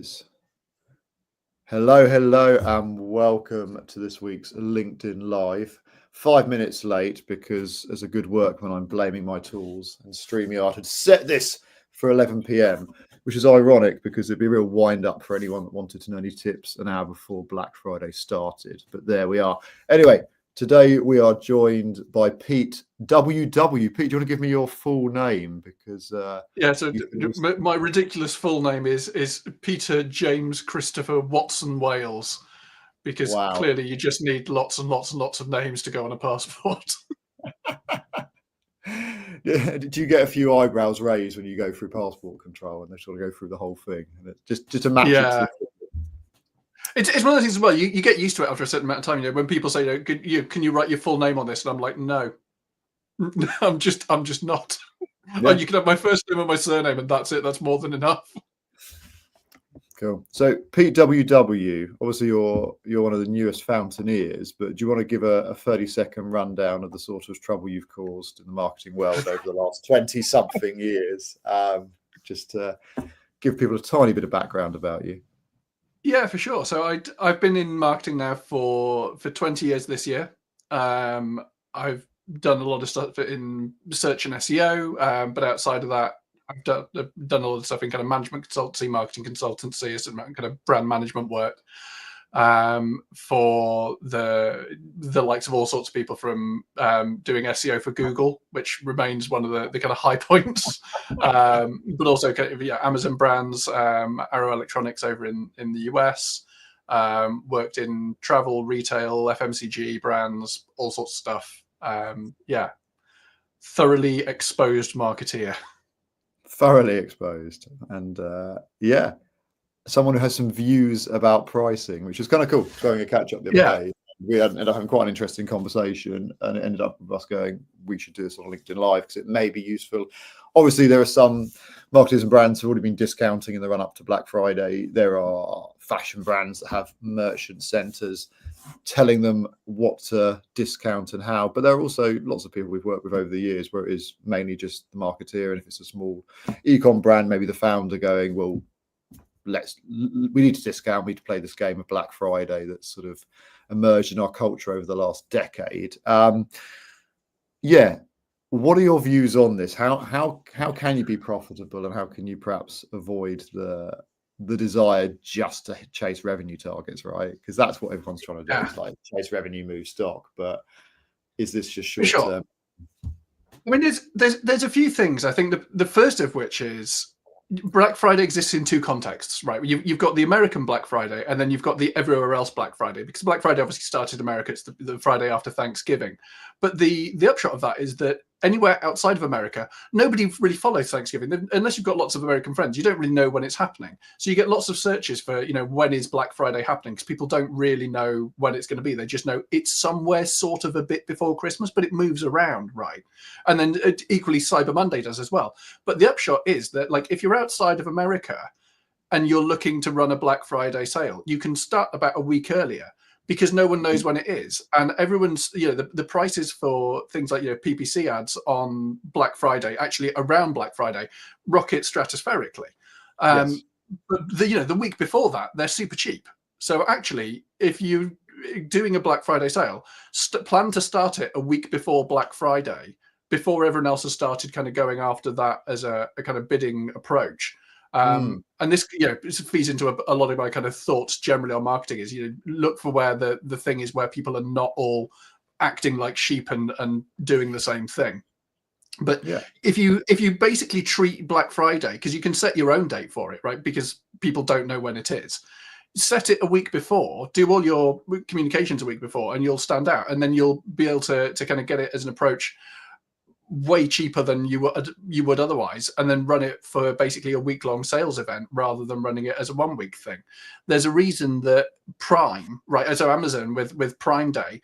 is. Hello, and welcome to this week's LinkedIn Live. 5 minutes late because, as a good workman, I'm blaming my tools, and StreamYard had set this for 11 p.m, which is ironic because it'd be a real wind-up for anyone that wanted to know any tips an hour before Black Friday started. But there we are. Anyway, today we are joined by Pete WW. Pete, do you want to give me your full name? Because so my ridiculous full name is Peter James Christopher Watson Wales, because clearly you just need lots and lots and lots of names to go on a passport. Do you get a few eyebrows raised when you go through passport control and they sort of go through the whole thing? Just to match it to It's one of those things as well. You get used to it after a certain amount of time. When people say, "Can you write your full name on this?" and I'm like, "No, I'm just not." Yeah. Oh, you can have my first name and my surname, and that's it. That's more than enough. Cool. So Pete WW, obviously you're one of the newest Fountaineers, but do you want to give a 30-second rundown of the sort of trouble you've caused in the marketing world over the last 20-something years? Just to give people a tiny bit of background about you. Yeah, for sure. So I've been in marketing now for 20 years this year. I've done a lot of stuff in search and SEO, but outside of that, I've done a lot of stuff in kind of management consultancy, marketing consultancy, some kind of brand management work for the likes of all sorts of people, from doing SEO for Google, which remains one of the kind of high points, but also kind of, Amazon brands, Arrow Electronics over in the US, worked in travel, retail, FMCG brands, all sorts of stuff. Thoroughly exposed marketeer. Thoroughly exposed, and someone who has some views about pricing, which is kind of cool. Going a catch up the other day, we ended up having quite an interesting conversation, and it ended up with us going, we should do this on LinkedIn Live because it may be useful. Obviously, there are some marketers and brands who've already been discounting in the run up to Black Friday. There are fashion brands that have merchant centers telling them what to discount and how, but there are also lots of people we've worked with over the years where it is mainly just the marketeer, and if it's a small e-com brand, maybe the founder going, well, we need to discount, we need to play this game of Black Friday that's sort of emerged in our culture over the last decade. What are your views on this? How can you be profitable, and how can you perhaps avoid the desire just to chase revenue targets, right? Because that's what everyone's trying to do. It's like chase revenue, move stock. But is this just short term? I mean, there's a few things. I think the first of which is Black Friday exists in two contexts, right? You've got the American Black Friday, and then you've got the everywhere else Black Friday, because Black Friday obviously started in America. It's the Friday after Thanksgiving. But the upshot of that is that anywhere outside of America, nobody really follows Thanksgiving. Unless you've got lots of American friends, you don't really know when it's happening. So you get lots of searches for, when is Black Friday happening? Because people don't really know when it's going to be. They just know it's somewhere sort of a bit before Christmas, but it moves around, right? And then equally Cyber Monday does as well. But the upshot is that, like, if you're outside of America and you're looking to run a Black Friday sale, you can start about a week earlier, because no one knows when it is, and everyone's, the prices for things like PPC ads on Black Friday, actually around Black Friday, rocket stratospherically. But the week before that, they're super cheap. So actually, if you're doing a Black Friday sale, plan to start it a week before Black Friday, before everyone else has started kind of going after that as a kind of bidding approach. And this, feeds into a lot of my kind of thoughts generally on marketing, is, look for where the thing is, where people are not all acting like sheep and doing the same thing. But if you basically treat Black Friday, because you can set your own date for it, right? Because people don't know when it is. Set it a week before, do all your communications a week before, and you'll stand out, and then you'll be able to kind of get it as an approach way cheaper than you would otherwise, and then run it for basically a week-long sales event rather than running it as a 1 week thing. There's a reason that Prime, right, so Amazon with Prime Day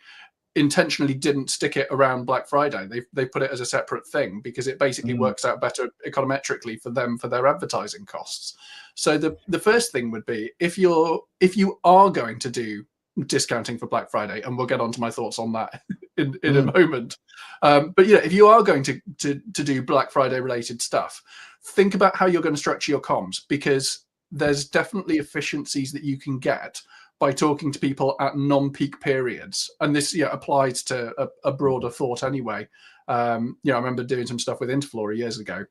intentionally didn't stick it around Black Friday. They put it as a separate thing, because it basically works out better econometrically for them for their advertising costs. So the first thing would be, if you are going to do discounting for Black Friday, and we'll get on to my thoughts on that in a moment. But if you are going to do Black Friday related stuff, think about how you're going to structure your comms, because there's definitely efficiencies that you can get by talking to people at non-peak periods, and this applies to a broader thought anyway. I remember doing some stuff with Interflora years ago,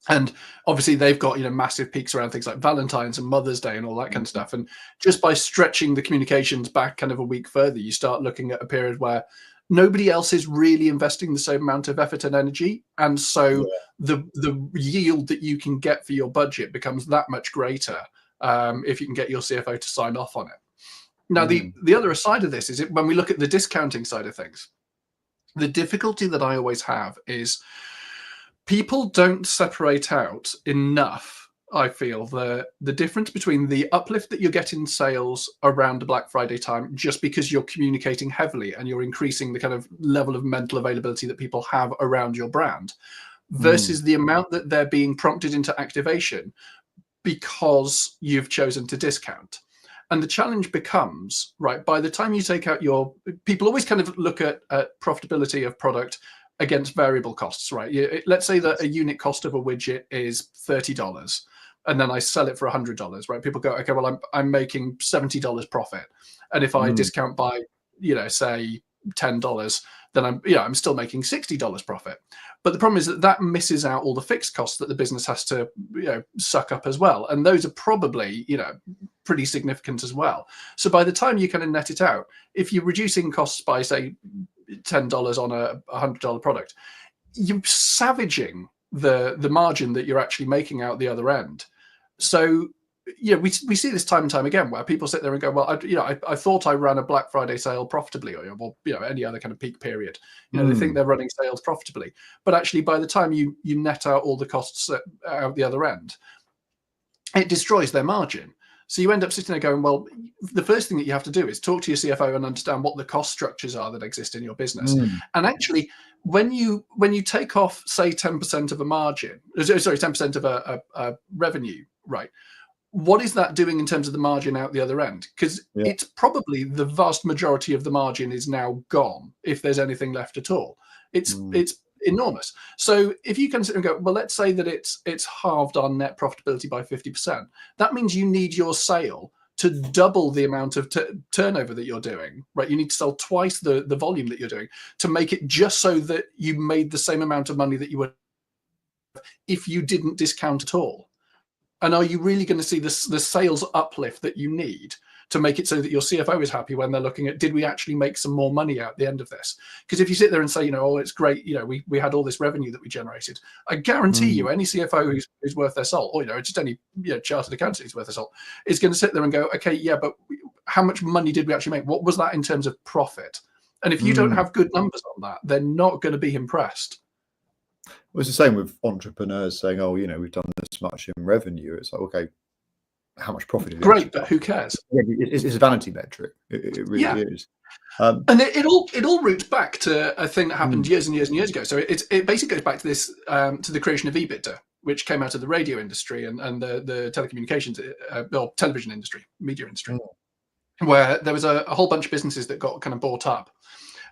and obviously they've got massive peaks around things like Valentine's and Mother's Day and all that kind of stuff. And just by stretching the communications back kind of a week further, you start looking at a period where nobody else is really investing the same amount of effort and energy, and so the yield that you can get for your budget becomes that much greater if you can get your CFO to sign off on it. Now, the other side of this is when we look at the discounting side of things, the difficulty that I always have is people don't separate out enough, I feel, the difference between the uplift that you get in sales around the Black Friday time just because you're communicating heavily and you're increasing the kind of level of mental availability that people have around your brand versus the amount that they're being prompted into activation because you've chosen to discount. And the challenge becomes, right, by the time you take out people always kind of look at profitability of product against variable costs, right? Let's say that a unit cost of a widget is $30 and then I sell it for $100, right? People go, okay, well, I'm making $70 profit. And if I discount by, say $10, then I'm still making $60 profit. But the problem is that misses out all the fixed costs that the business has to suck up as well, and those are probably pretty significant as well. So by the time you kind of net it out, if you're reducing costs by say $10 on a $100 product, you're savaging the margin that you're actually making out the other end. So we see this time and time again where people sit there and go, well, I thought I ran a Black Friday sale profitably, or any other kind of peak period. They think they're running sales profitably, but actually by the time you net out all the costs out the other end, it destroys their margin. So you end up sitting there going, well, the first thing that you have to do is talk to your CFO and understand what the cost structures are that exist in your business. And actually, when you take off, say, 10% of a margin, 10% of a revenue, right? What is that doing in terms of the margin out the other end? Because it's probably the vast majority of the margin is now gone, if there's anything left at all. It's enormous. So if you can sit and go, well, let's say that it's halved our net profitability by 50%. That means you need your sale to double the amount of turnover that you're doing, right? You need to sell twice the volume that you're doing to make it just so that you made the same amount of money that you would if you didn't discount at all. And are you really going to see the sales uplift that you need to make it so that your CFO is happy when they're looking at, did we actually make some more money out at the end of this? Because if you sit there and say, oh, it's great, we had all this revenue that we generated, I guarantee you any CFO who's worth their salt, or just any chartered accountant who's worth their salt, is going to sit there and go, okay, yeah, but how much money did we actually make? What was that in terms of profit? And if you don't have good numbers on that, they're not going to be impressed. Well, it's the same with entrepreneurs saying, oh, we've done this much in revenue. It's like, okay, how much profit is it? Great, but who cares? It's a vanity metric. It really is. And it all roots back to a thing that happened years and years and years ago. So it basically goes back to this, to the creation of EBITDA, which came out of the radio industry and the telecommunications or television industry, media industry, where there was a whole bunch of businesses that got kind of bought up.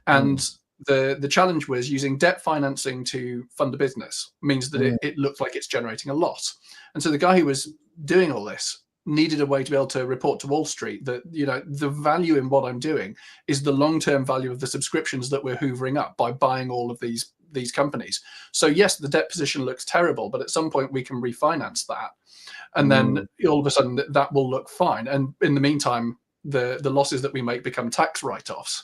And the challenge was using debt financing to fund a business means that it looked like it's generating a loss. And so the guy who was doing all this needed a way to be able to report to Wall Street that, the value in what I'm doing is the long-term value of the subscriptions that we're hoovering up by buying all of these companies. So yes, the debt position looks terrible, but at some point we can refinance that. And then all of a sudden that will look fine. And in the meantime, the losses that we make become tax write-offs.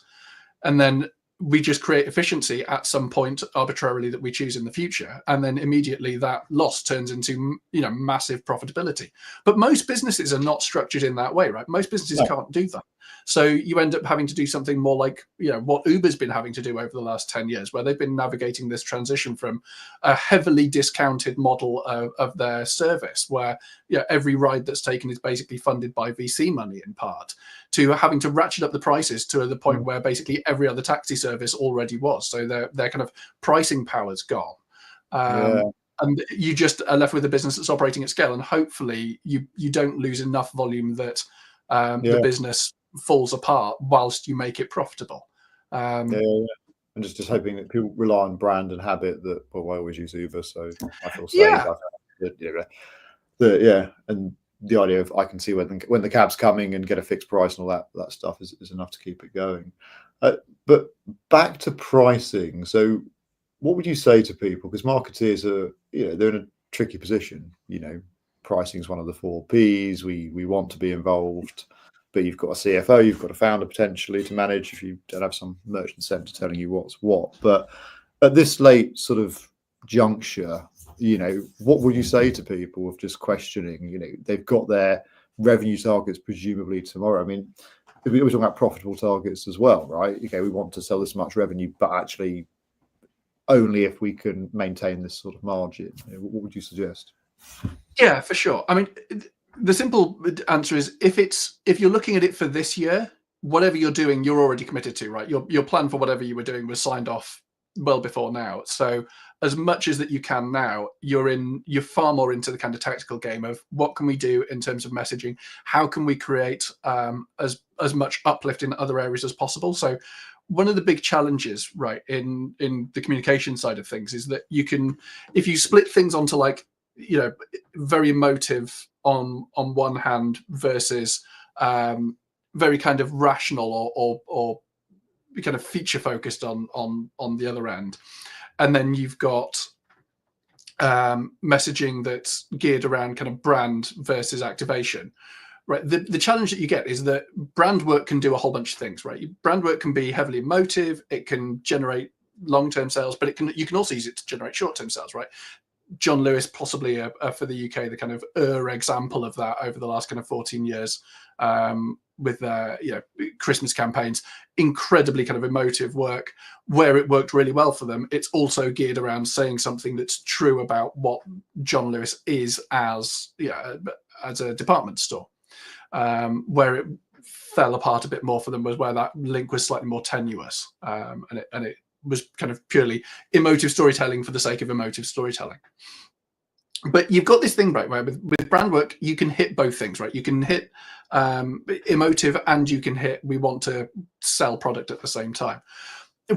And then we just create efficiency at some point arbitrarily that we choose in the future. And then immediately that loss turns into, massive profitability. But most businesses are not structured in that way, right? Most businesses can't do that. So you end up having to do something more like, what Uber's been having to do over the last 10 years, where they've been navigating this transition from a heavily discounted model of their service, where every ride that's taken is basically funded by VC money in part, to having to ratchet up the prices to the point where basically every other taxi service already was. So their kind of pricing power's gone. And you just are left with a business that's operating at scale. And hopefully you don't lose enough volume that the business falls apart whilst you make it profitable. And just hoping that people rely on brand and habit that, well, I always use Uber, so I feel safe. And the idea of I can see when the cab's coming and get a fixed price and all that stuff is enough to keep it going. But back to pricing. So what would you say to people? Because marketeers are, they're in a tricky position. Pricing is one of the 4 Ps. We want to be involved, but you've got a CFO, you've got a founder potentially to manage if you don't have some merchant centre telling you what's what. But at this late sort of juncture, what would you say to people of just questioning? They've got their revenue targets presumably tomorrow. I mean, we're talking about profitable targets as well, right? Okay, we want to sell this much revenue, but actually only if we can maintain this sort of margin. What would you suggest? Yeah, for sure. I mean, the simple answer is if you're looking at it for this year, whatever you're doing, you're already committed to, right? Your plan for whatever you were doing was signed off well before now. So as much as that you can now, you're far more into the kind of tactical game of what can we do in terms of messaging? How can we create as much uplift in other areas as possible? So one of the big challenges, right, in the communication side of things is that if you split things onto very emotive on one hand versus very kind of rational or kind of feature focused on the other end, and then you've got messaging that's geared around kind of brand versus activation, right? The challenge that you get is that brand work can do a whole bunch of things, right? Brand work can be heavily emotive, it can generate long-term sales, but you can also use it to generate short-term sales, right? John Lewis, possibly for the UK, the kind of example of that over the last kind of 14 years with Christmas campaigns, incredibly kind of emotive work where it worked really well for them. It's also geared around saying something that's true about what John Lewis is as a department store. Where it fell apart a bit more for them was where that link was slightly more tenuous, and it was kind of purely emotive storytelling for the sake of emotive storytelling. But you've got this thing, right, where with brand work, you can hit both things, right? You can hit emotive and you can hit, we want to sell product at the same time.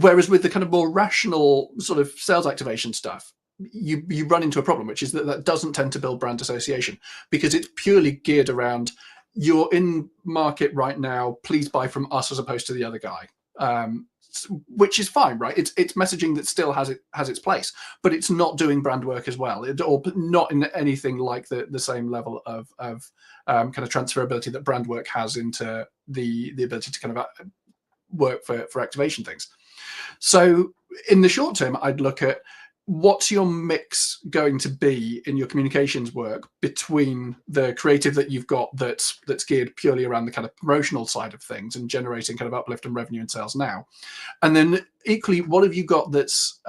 Whereas with the kind of more rational sort of sales activation stuff, you run into a problem, which is that doesn't tend to build brand association because it's purely geared around you're in market right now, please buy from us as opposed to the other guy. Which is fine, right? It's messaging that still has its place, but it's not doing brand work as well, or not in anything like the same level of kind of transferability that brand work has into the ability to kind of work for activation things. So in the short term, I'd look at what's your mix going to be in your communications work between the creative that you've got that's geared purely around the kind of promotional side of things and generating kind of uplift and revenue and sales now, and then equally what have you got that's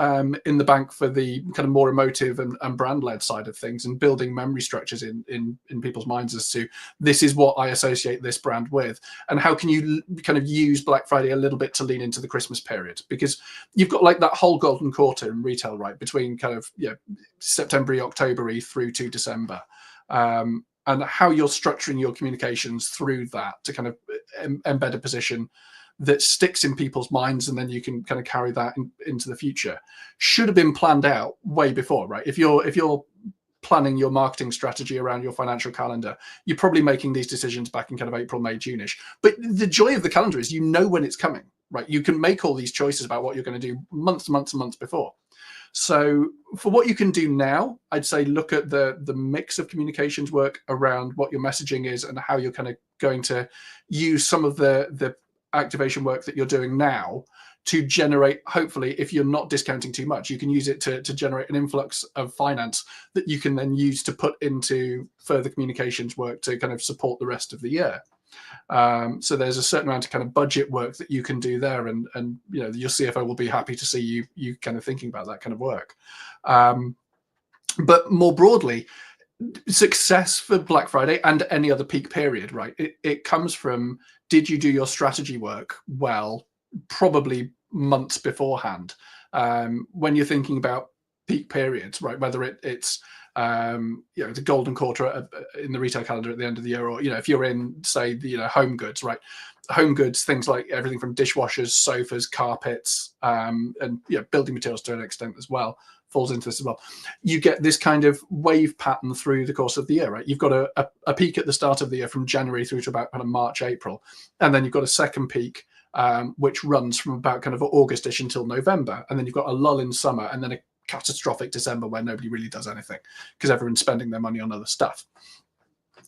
in the bank for the kind of more emotive and brand-led side of things and building memory structures in people's minds as to this is what I associate this brand with, and how can you kind of use Black Friday a little bit to lean into the Christmas period, because you've got like that whole golden quarter in retail, right, between kind of September, October through to December, and how you're structuring your communications through that to kind of embed a position that sticks in people's minds, and then you can kind of carry that into the future. Should have been planned out way before, right? If you're planning your marketing strategy around your financial calendar, you're probably making these decisions back in kind of April, May, June-ish. But the joy of the calendar is when it's coming, right? You can make all these choices about what you're going to do months before. So for what you can do now, I'd say look at the mix of communications work around what your messaging is and how you're kind of going to use some of the activation work that you're doing now to generate, hopefully, if you're not discounting too much, you can use it to generate an influx of finance that you can then use to put into further communications work to kind of support the rest of the year. So there's a certain amount of kind of budget work that you can do there, and your CFO will be happy to see you kind of thinking about that kind of work. But more broadly, success for Black Friday and any other peak period, right? It comes from, did you do your strategy work well, probably months beforehand, when you're thinking about peak periods, right? Whether it's the golden quarter in the retail calendar at the end of the year, or if you're in, say, the home goods, right? Home goods, things like everything from dishwashers, sofas, carpets, and building materials to an extent as well falls into this as well. You get this kind of wave pattern through the course of the year, right? You've got a peak at the start of the year from January through to about kind of March, April, and then you've got a second peak which runs from about kind of August-ish until November, and then you've got a lull in summer, and then a catastrophic December where nobody really does anything because everyone's spending their money on other stuff.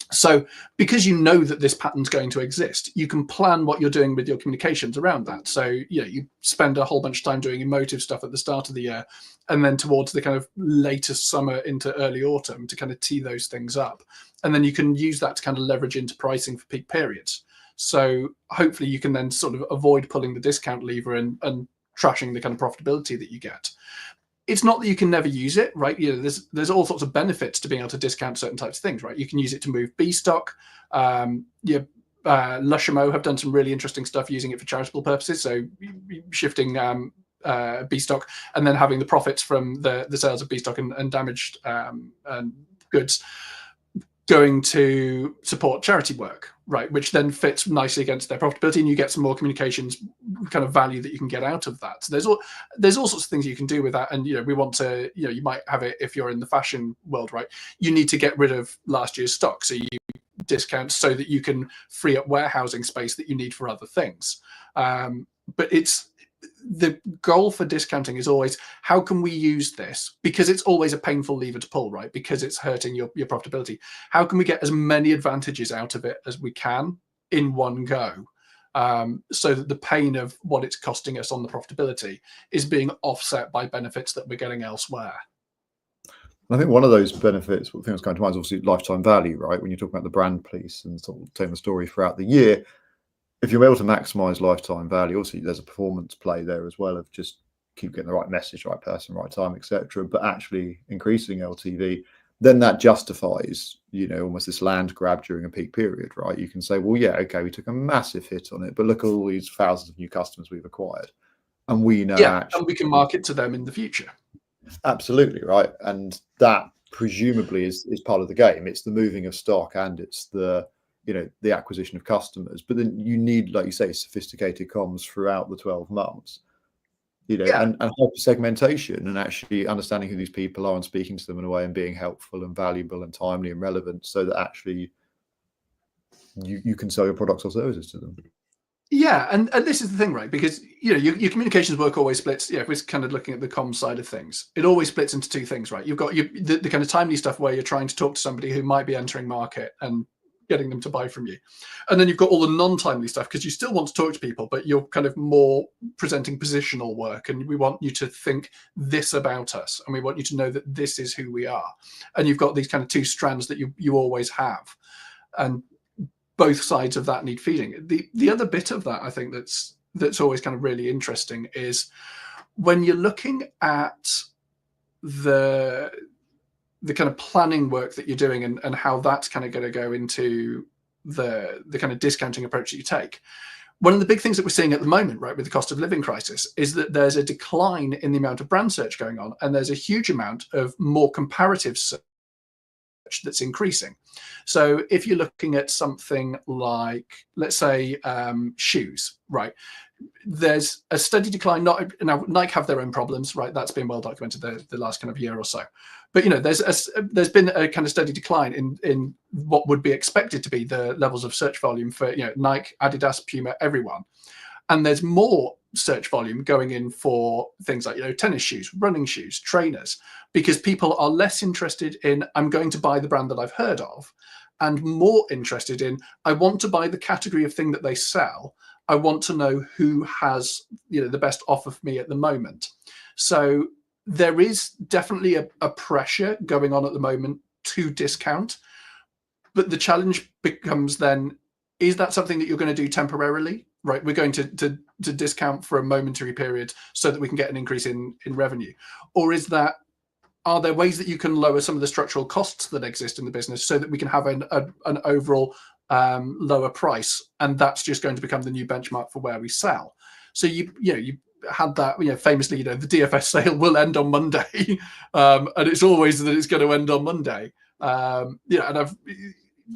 So because you know that this pattern's going to exist, you can plan what you're doing with your communications around that. So, you spend a whole bunch of time doing emotive stuff at the start of the year, and then towards the kind of later summer into early autumn to kind of tee those things up. And then you can use that to kind of leverage into pricing for peak periods. So hopefully you can then sort of avoid pulling the discount lever and trashing the kind of profitability that you get. It's not that you can never use it, right? There's all sorts of benefits to being able to discount certain types of things, right? You can use it to move B stock. Lushamo have done some really interesting stuff using it for charitable purposes. So shifting B stock and then having the profits from the sales of B stock and damaged goods going to support charity work, right? Which then fits nicely against their profitability, and you get some more communications kind of value that you can get out of that. So there's all sorts of things you can do with that. And, we want to, you might have it if you're in the fashion world, right? You need to get rid of last year's stock. So you discount so that you can free up warehousing space that you need for other things. But the goal for discounting is always, how can we use this? Because it's always a painful lever to pull, right? Because it's hurting your profitability. How can we get as many advantages out of it as we can in one go? So that the pain of what it's costing us on the profitability is being offset by benefits that we're getting elsewhere. I think one of those benefits, what things going to mind is obviously lifetime value, right? When you talk about the brand piece and sort of telling the story throughout the year, if you're able to maximize lifetime value, obviously there's a performance play there as well of just keep getting the right message, right person, right time, etc. But actually increasing LTV, then that justifies, almost this land grab during a peak period, right? You can say, well, yeah, okay, we took a massive hit on it, but look at all these thousands of new customers we've acquired, and we know and we can market to them in the future. Absolutely, right, and that presumably is part of the game. It's the moving of stock and it's the the acquisition of customers, but then you need, like you say, sophisticated comms throughout the 12 months, and hyper segmentation and actually understanding who these people are and speaking to them in a way and being helpful and valuable and timely and relevant so that actually you can sell your products or services to them. Yeah, and this is the thing, right? Because your communications work always splits. If we're kind of looking at the comms side of things, it always splits into two things, right? You've got the kind of timely stuff where you're trying to talk to somebody who might be entering market and getting them to buy from you, and then you've got all the non-timely stuff because you still want to talk to people, but you're kind of more presenting positional work, and we want you to think this about us, and we want you to know that this is who we are. And you've got these kind of two strands that you always have, and both sides of that need feeding. The other bit of that I think that's always kind of really interesting is when you're looking at the kind of planning work that you're doing and how that's kind of going to go into the kind of discounting approach that you take. One of the big things that we're seeing at the moment, right, with the cost of living crisis is that there's a decline in the amount of brand search going on, and there's a huge amount of more comparative search that's increasing. So if you're looking at something like, let's say, shoes, right, there's a steady decline. Now Nike have their own problems, right? That's been well documented the last kind of year or so. But there's been a kind of steady decline in what would be expected to be the levels of search volume for Nike, Adidas, Puma, everyone. And there's more search volume going in for things like tennis shoes, running shoes, trainers, because people are less interested in, I'm going to buy the brand that I've heard of, and more interested in, I want to buy the category of thing that they sell. I want to know who has the best offer for me at the moment. So there is definitely a pressure going on at the moment to discount, but the challenge becomes then, is that something that you're going to do temporarily? Right, we're going to discount for a momentary period so that we can get an increase in revenue, or are there ways that you can lower some of the structural costs that exist in the business so that we can have an overall lower price, and that's just going to become the new benchmark for where we sell? So you had that famously the DFS sale will end on Monday, and it's always that it's going to end on Monday. And I've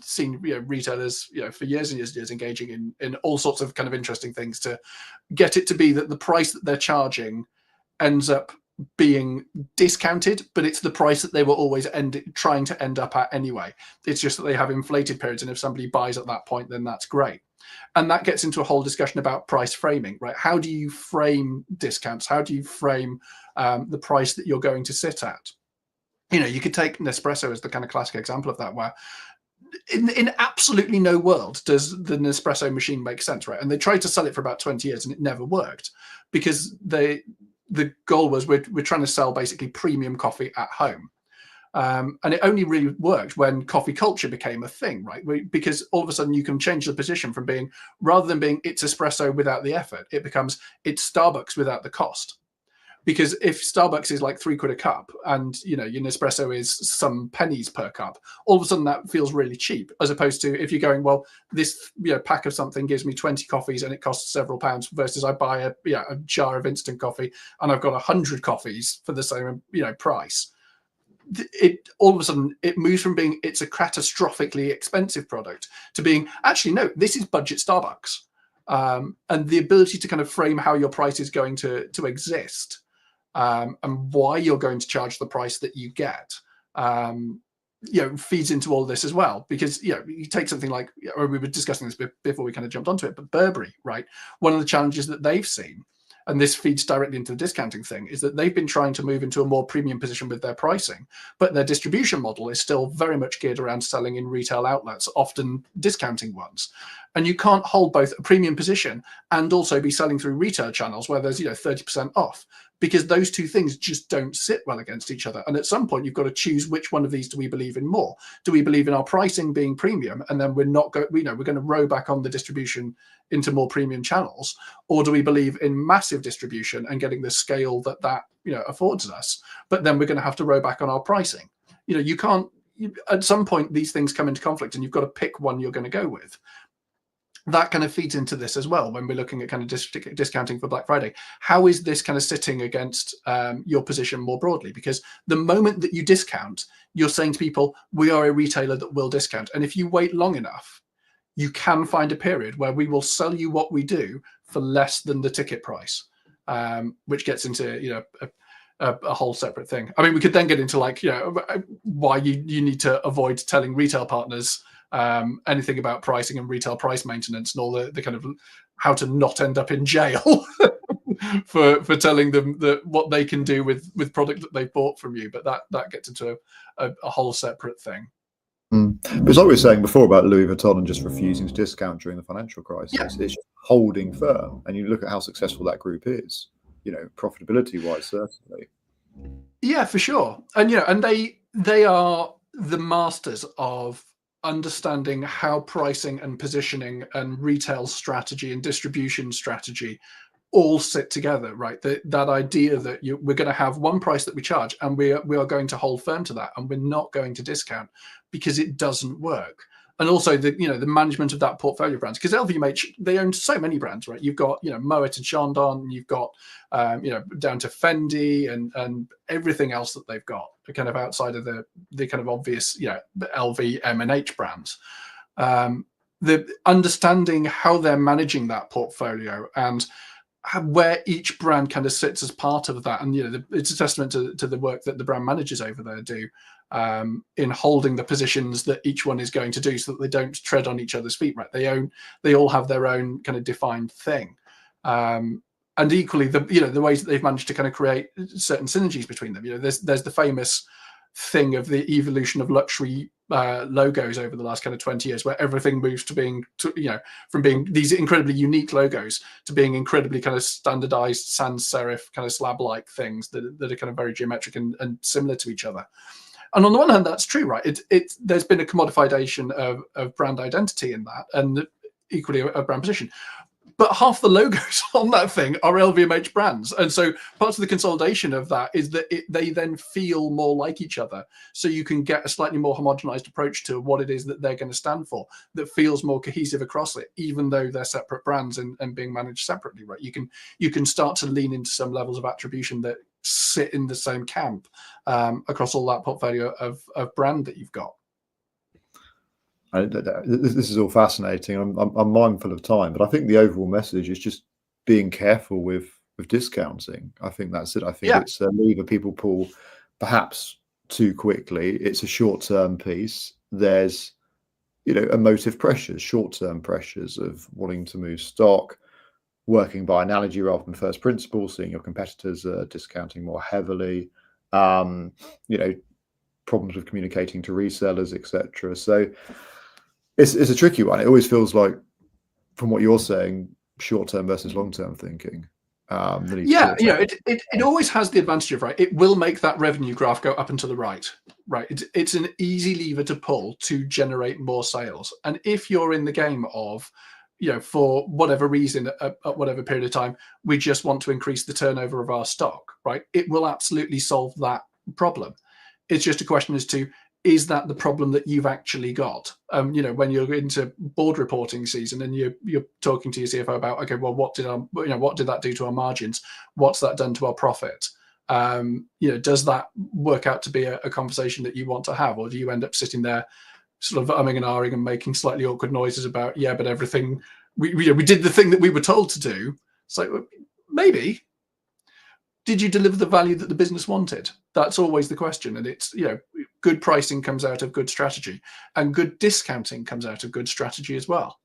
seen retailers for years and years and years engaging in all sorts of kind of interesting things to get it to be that the price that they're charging ends up being discounted, but it's the price that they were always trying to end up at anyway. It's just that they have inflated periods, and if somebody buys at that point, then that's great. And that gets into a whole discussion about price framing, right? How do you frame discounts? How do you frame the price that you're going to sit at? You could take Nespresso as the kind of classic example of that, where in absolutely no world does the Nespresso machine make sense, right? And they tried to sell it for about 20 years and it never worked, because the goal was we're trying to sell basically premium coffee at home. And it only really worked when coffee culture became a thing, right? Because all of a sudden you can change the position from being, rather than being it's espresso without the effort, it becomes it's Starbucks without the cost. Because if Starbucks is like £3 a cup and your Nespresso is some pennies per cup, all of a sudden that feels really cheap, as opposed to if you're going, well, this pack of something gives me 20 coffees and it costs several pounds, versus I buy a jar of instant coffee and I've got 100 coffees for the same price. It all of a sudden it moves from being it's a catastrophically expensive product to being actually no, this is budget Starbucks. And the ability to kind of frame how your price is going to exist. And why you're going to charge the price that you get, feeds into all this as well. Because you take something like, or we were discussing this before we kind of jumped onto it, but Burberry, right? One of the challenges that they've seen, and this feeds directly into the discounting thing, is that they've been trying to move into a more premium position with their pricing, but their distribution model is still very much geared around selling in retail outlets, often discounting ones. And you can't hold both a premium position and also be selling through retail channels where there's 30% off, because those two things just don't sit well against each other. And at some point, you've got to choose which one of these do we believe in more. Do we believe in our pricing being premium, and then we're going to row back on the distribution into more premium channels, or do we believe in massive distribution and getting the scale that affords us, but then we're going to have to row back on our pricing? You can't. At some point, these things come into conflict, and you've got to pick one you're going to go with. That kind of feeds into this as well when we're looking at kind of discounting for Black Friday. How is this kind of sitting against your position more broadly? Because the moment that you discount, you're saying to people, we are a retailer that will discount. And if you wait long enough, you can find a period where we will sell you what we do for less than the ticket price, which gets into a whole separate thing. I mean, we could then get into why you need to avoid telling retail partners anything about pricing and retail price maintenance, and all the kind of how to not end up in jail for telling them that what they can do with product that they've bought from you. But that gets into a whole separate thing. Because like we were saying before about Louis Vuitton and just refusing to discount during the financial crisis, it's just holding firm. And you look at how successful that group is, profitability wise, certainly. Yeah, for sure. And they are the masters of understanding how pricing and positioning and retail strategy and distribution strategy all sit together, right? That idea that we're going to have one price that we charge, and we are going to hold firm to that, and we're not going to discount, because it doesn't work. And also the management of that portfolio of brands, because LVMH, they own so many brands, right? You've got Moet and Chandon, you've got down to Fendi and everything else that they've got, kind of outside of the kind of obvious LV, M and H brands. The understanding how they're managing that portfolio and where each brand kind of sits as part of that, and it's a testament to the work that the brand managers over there do in holding the positions that each one is going to do, so that they don't tread on each other's feet, right? They all have their own kind of defined thing, and equally the ways that they've managed to kind of create certain synergies between them. There's the famous thing of the evolution of luxury logos over the last kind of 20 years, where everything moves to being from being these incredibly unique logos to being incredibly kind of standardized sans serif kind of slab like things that are kind of very geometric and similar to each other. And on the one hand, that's true, right? There's been a commodification of brand identity in that, and equally a brand position. But half the logos on that thing are LVMH brands. And so parts of the consolidation of that is that they then feel more like each other. So you can get a slightly more homogenized approach to what it is that they're going to stand for, that feels more cohesive across it, even though they're separate brands and being managed separately, right? You can start to lean into some levels of attribution that sit in the same camp across all that portfolio of brand that you've got. This is all fascinating. I'm mindful of time, but I think the overall message is just being careful with discounting. I think that's it. I think it's a lever people pull perhaps too quickly. It's a short-term piece. There's, emotive pressures, short-term pressures of wanting to move stock, working by analogy rather than first principles, seeing your competitors discounting more heavily, problems with communicating to resellers, etc. So it's a tricky one. It always feels like, from what you're saying, short-term versus long-term thinking. It always has the advantage of, right, it will make that revenue graph go up and to the right. It's an easy lever to pull to generate more sales. And if you're in the game of, for whatever reason, at whatever period of time, we just want to increase the turnover of our stock, right, it will absolutely solve that problem. It's just a question as to, is that the problem that you've actually got? When you're into board reporting season and you're talking to your CFO about, okay, well, what did that do to our margins? What's that done to our profit? Does that work out to be a conversation that you want to have, or do you end up sitting there sort of umming and ahhing and making slightly awkward noises about, but everything we did the thing that we were told to do? It's like, well, maybe. Did you deliver the value that the business wanted? That's always the question. And it's, good pricing comes out of good strategy, and good discounting comes out of good strategy as well.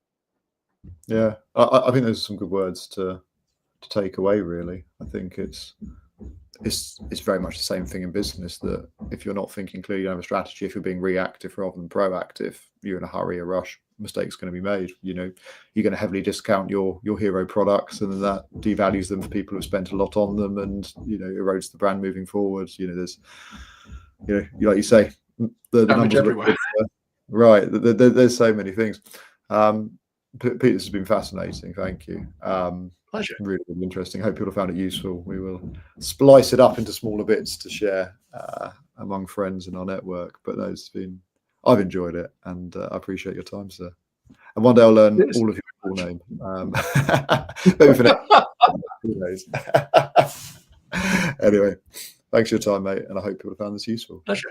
Yeah, I think there's some good words to take away, really. I think it's very much the same thing in business, that if you're not thinking clearly, you have a strategy, if you're being reactive rather than proactive, you're in a hurry, a rush, mistakes going to be made. You're going to heavily discount your hero products, and then that devalues them for people who've spent a lot on them, and erodes the brand moving forward. There's like you say, the numbers everywhere. Right, there's so many things. Pete, this has been fascinating. Thank you. Pleasure. Really, really interesting. Hope people found it useful. We will splice it up into smaller bits to share among friends in our network. But I've enjoyed it, and I appreciate your time, sir. And one day I'll learn all of your full name. Maybe for next. Who knows? Anyway, thanks for your time, mate, and I hope people found this useful. Pleasure.